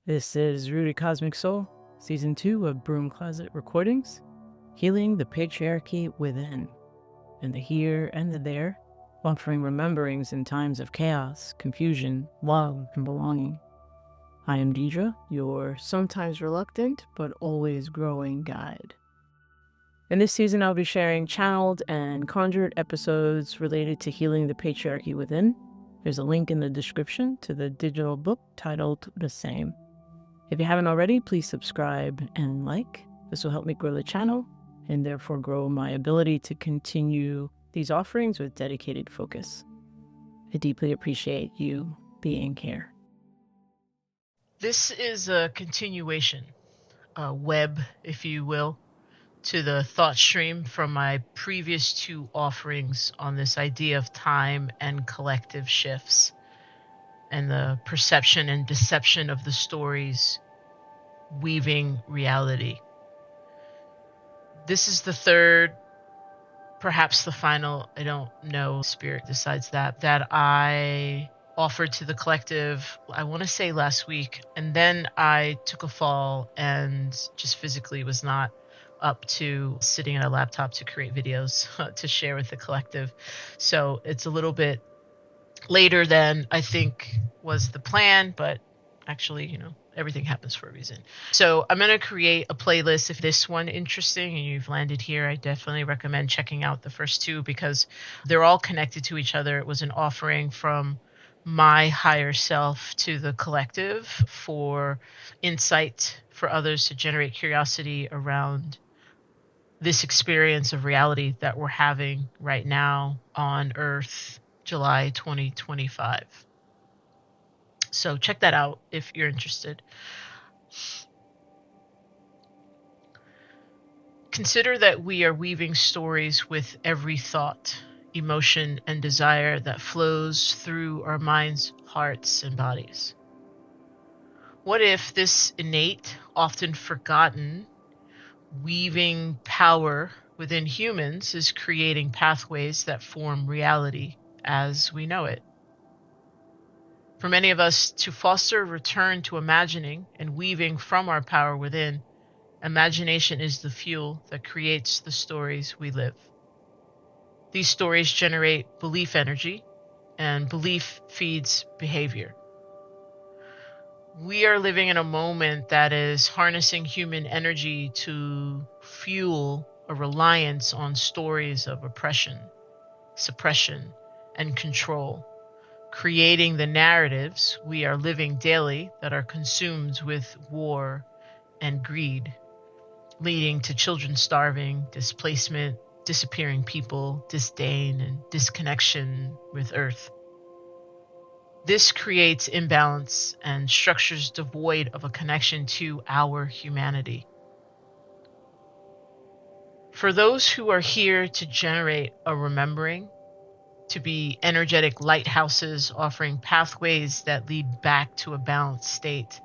This is Rooted Cosmic Soul, Season 2 of Broom Closet Recordings, healing the patriarchy within, and the here and the there, offering rememberings in times of chaos, confusion, love, and belonging. I am Deidre, your sometimes reluctant but always growing guide. In this season, I'll be sharing channeled and conjured episodes related to healing the patriarchy within. There's a link in the description to the digital book titled the same. If you haven't already, please subscribe and like. This will help me grow the channel and therefore grow my ability to continue these offerings with dedicated focus. I deeply appreciate you being here. This is a continuation, a web, if you will, to the thought stream from my previous two offerings on this idea of time and collective shifts and the perception and deception of the stories weaving reality. This is the third, perhaps the final, I don't know, Spirit decides that I offered to the collective, I want to say last week, and then I took a fall and just physically was not up to sitting at a laptop to create videos to share with the collective. So it's a little bit later than I think was the plan, but actually, everything happens for a reason. So I'm going to create a playlist. If this one interesting and you've landed here, I definitely recommend checking out the first two because they're all connected to each other. It was an offering from my higher self to the collective for insight for others to generate curiosity around this experience of reality that we're having right now on Earth, July 2025. So check that out if you're interested. Consider that we are weaving stories with every thought, emotion, and desire that flows through our minds, hearts, and bodies. What if this innate, often forgotten, weaving power within humans is creating pathways that form reality as we know it? For many of us, to foster a return to imagining and weaving from our power within, imagination is the fuel that creates the stories we live. These stories generate belief energy, and belief feeds behavior. We are living in a moment that is harnessing human energy to fuel a reliance on stories of oppression, suppression, and control, creating the narratives we are living daily that are consumed with war and greed, leading to children starving, displacement, disappearing people, disdain, and disconnection with Earth. This creates imbalance and structures devoid of a connection to our humanity. For those who are here to generate a remembering, to be energetic lighthouses offering pathways that lead back to a balanced state,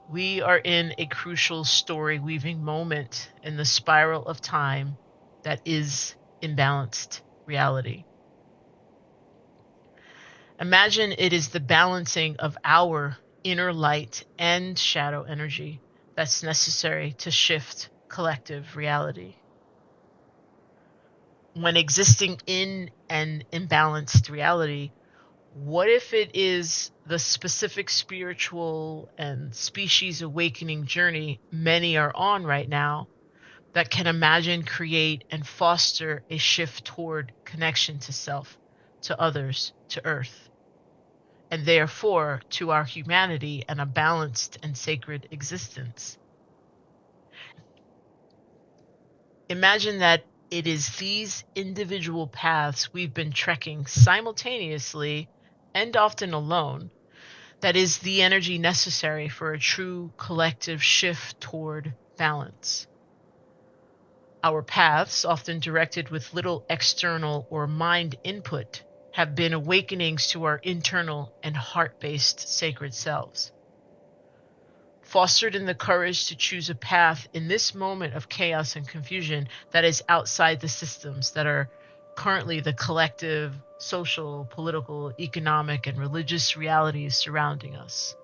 we are in a crucial story weaving moment in the spiral of time that is imbalanced reality. Imagine it is the balancing of our inner light and shadow energy that's necessary to shift collective reality. When existing in an imbalanced reality, what if it is the specific spiritual and species awakening journey many are on right now that can imagine, create, and foster a shift toward connection to self, to others, to Earth, and therefore to our humanity and a balanced and sacred existence? Imagine that it is these individual paths we've been trekking simultaneously and often alone that is the energy necessary for a true collective shift toward balance. Our paths, often directed with little external or mind input, have been awakenings to our internal and heart-based sacred selves. Fostered in the courage to choose a path in this moment of chaos and confusion that is outside the systems that are currently the collective, social, political, economic, and religious realities surrounding us.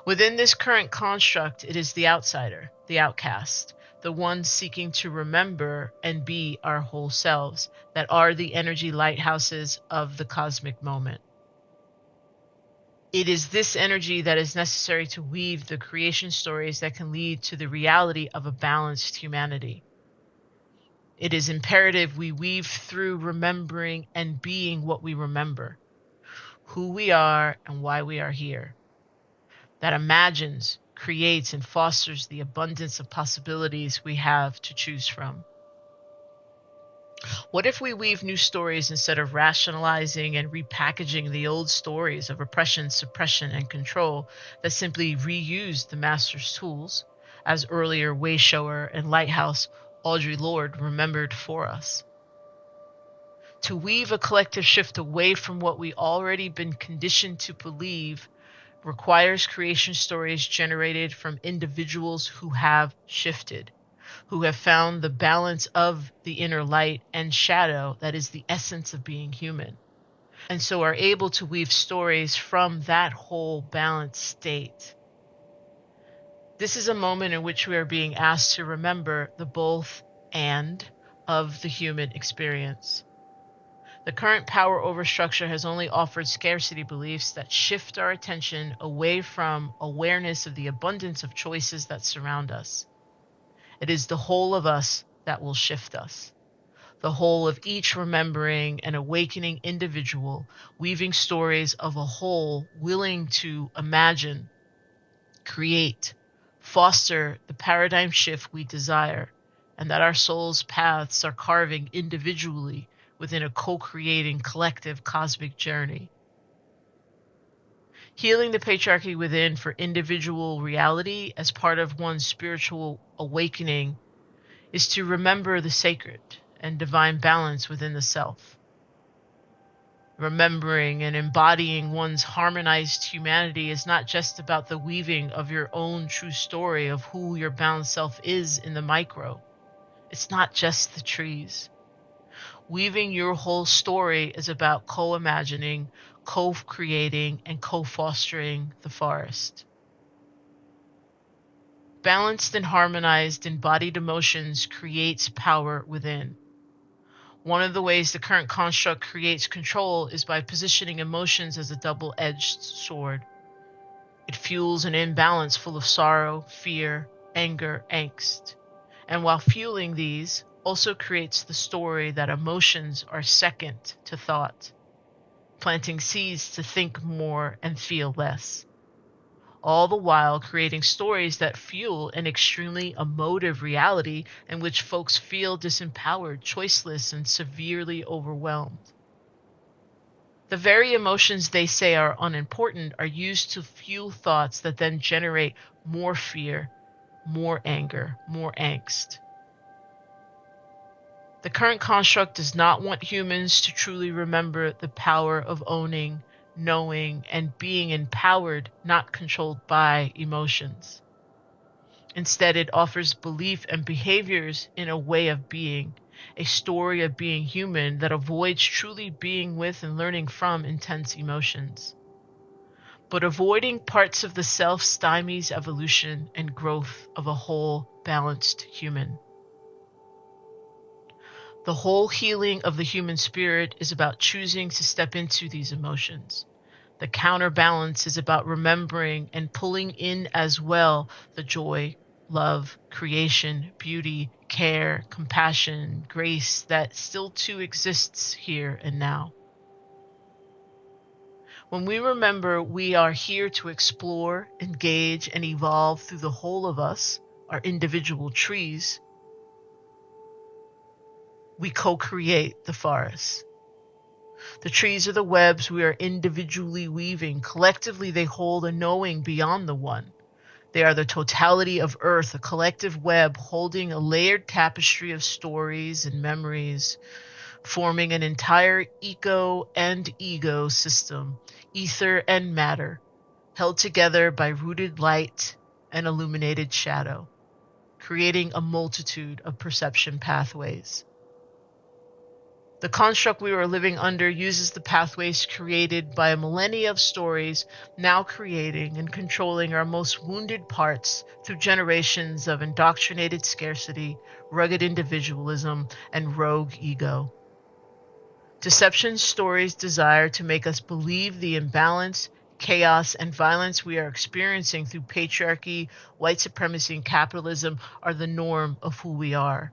Within this current construct, it is the outsider, the outcast, the one seeking to remember and be our whole selves that are the energy lighthouses of the cosmic moment. It is this energy that is necessary to weave the creation stories that can lead to the reality of a balanced humanity. It is imperative we weave through remembering and being what we remember, who we are and why we are here. That imagines, creates, and fosters the abundance of possibilities we have to choose from. What if we weave new stories instead of rationalizing and repackaging the old stories of oppression, suppression, and control that simply reuse the master's tools, as earlier Wayshower and Lighthouse Audre Lorde remembered for us? To weave a collective shift away from what we already been conditioned to believe requires creation stories generated from individuals who have shifted, who have found the balance of the inner light and shadow that is the essence of being human, and so are able to weave stories from that whole balanced state. This is a moment in which we are being asked to remember the both and of the human experience. The current power over structure has only offered scarcity beliefs that shift our attention away from awareness of the abundance of choices that surround us. It is the whole of us that will shift us. The whole of each remembering and awakening individual, weaving stories of a whole willing to imagine, create, foster the paradigm shift we desire, and that our soul's paths are carving individually within a co-creating collective cosmic journey. Healing the patriarchy within for individual reality as part of one's spiritual awakening is to remember the sacred and divine balance within the self. Remembering and embodying one's harmonized humanity is not just about the weaving of your own true story of who your balanced self is in the micro. It's not just the trees. Weaving your whole story is about co-imagining, co-creating, and co-fostering the forest. Balanced and harmonized embodied emotions creates power within. One of the ways the current construct creates control is by positioning emotions as a double-edged sword. It fuels an imbalance full of sorrow, fear, anger, angst. And while fueling these, also creates the story that emotions are second to thought, planting seeds to think more and feel less. All the while creating stories that fuel an extremely emotive reality in which folks feel disempowered, choiceless, and severely overwhelmed. The very emotions they say are unimportant are used to fuel thoughts that then generate more fear, more anger, more angst. The current construct does not want humans to truly remember the power of owning, knowing, and being empowered, not controlled by emotions. Instead, it offers belief and behaviors in a way of being, a story of being human that avoids truly being with and learning from intense emotions. But avoiding parts of the self stymies evolution and growth of a whole, balanced human. The whole healing of the human spirit is about choosing to step into these emotions. The counterbalance is about remembering and pulling in as well the joy, love, creation, beauty, care, compassion, grace that still too exists here and now. When we remember we are here to explore, engage, and evolve through the whole of us, our individual trees, we co-create the forest. The trees are the webs we are individually weaving. Collectively, they hold a knowing beyond the one. They are the totality of Earth, a collective web holding a layered tapestry of stories and memories, forming an entire eco and ego system, ether and matter, held together by rooted light and illuminated shadow, creating a multitude of perception pathways. The construct we are living under uses the pathways created by a millennia of stories, now creating and controlling our most wounded parts through generations of indoctrinated scarcity, rugged individualism, and rogue ego. Deception stories desire to make us believe the imbalance, chaos, and violence we are experiencing through patriarchy, white supremacy, and capitalism are the norm of who we are.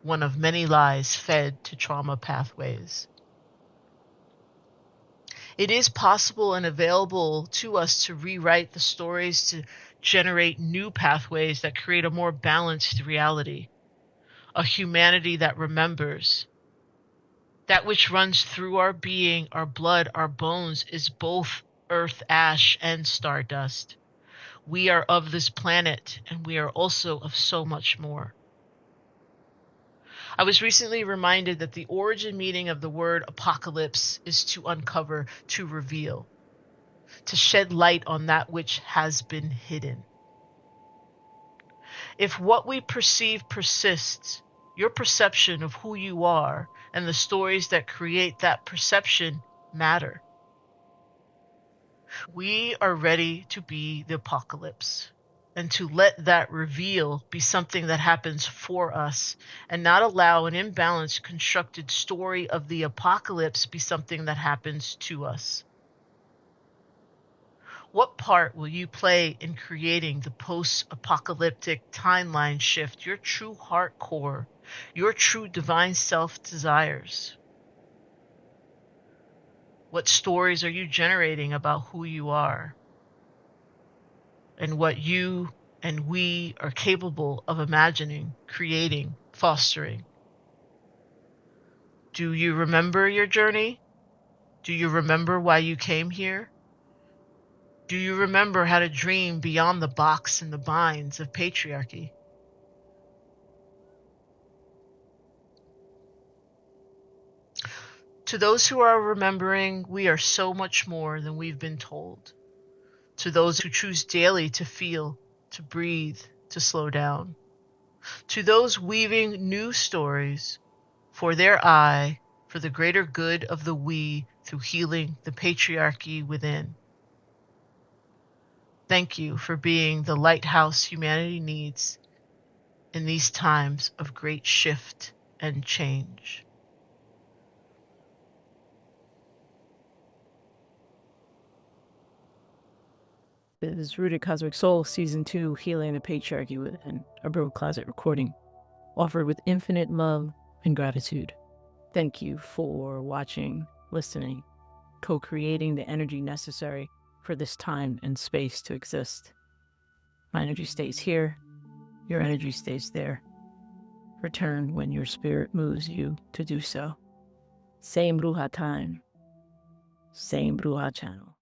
One of many lies fed to trauma pathways. It is possible and available to us to rewrite the stories to generate new pathways that create a more balanced reality, a humanity that remembers. That which runs through our being, our blood, our bones, is both earth ash and stardust. We are of this planet, and we are also of so much more. I was recently reminded that the origin meaning of the word apocalypse is to uncover, to reveal, to shed light on that which has been hidden. If what we perceive persists, your perception of who you are and the stories that create that perception matter. We are ready to be the apocalypse, and to let that reveal be something that happens for us, and not allow an imbalanced constructed story of the apocalypse be something that happens to us. What part will you play in creating the post-apocalyptic timeline shift your true heart core, your true divine self desires? What stories are you generating about who you are and what you and we are capable of imagining, creating, fostering? Do you remember your journey? Do you remember why you came here? Do you remember how to dream beyond the box and the binds of patriarchy? To those who are remembering, we are so much more than we've been told. To those who choose daily to feel, to breathe, to slow down. To those weaving new stories for their I, for the greater good of the we through healing the patriarchy within. Thank you for being the lighthouse humanity needs in these times of great shift and change. This is Rooted Cosmic Soul, Season 2, Healing the Patriarchy Within, a Broom Closet recording, offered with infinite love and gratitude. Thank you for watching, listening, co-creating the energy necessary for this time and space to exist. My energy stays here, your energy stays there. Return when your spirit moves you to do so. Same Bruja time, same Bruja channel.